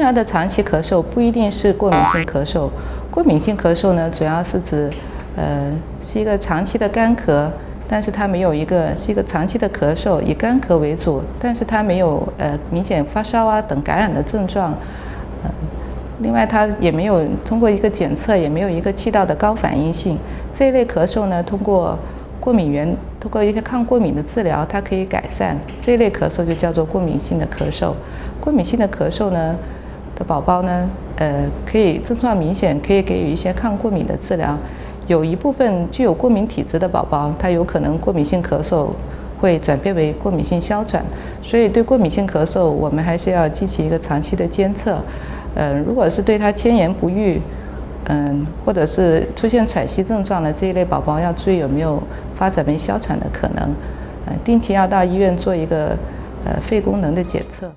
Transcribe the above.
婴儿的长期咳嗽不一定是过敏性咳嗽，过敏性咳嗽呢，主要是指，是一个长期的干咳，但是它没有是一个长期的咳嗽，以干咳为主，但是它没有明显发烧啊等感染的症状，另外它也没有通过一个检测也没有一个气道的高反应性，这一类咳嗽呢，通过一些抗过敏的治疗，它可以改善，这一类咳嗽就叫做过敏性的咳嗽。过敏性的咳嗽呢的宝宝呢，可以症状明显，可以给予一些抗过敏的治疗。有一部分具有过敏体质的宝宝，他有可能过敏性咳嗽会转变为过敏性哮喘，所以对过敏性咳嗽，我们还是要进行一个长期的监测。如果是对他迁延不愈，或者是出现喘息症状的这一类宝宝，要注意有没有发展为哮喘的可能，定期要到医院做一个肺功能的检测。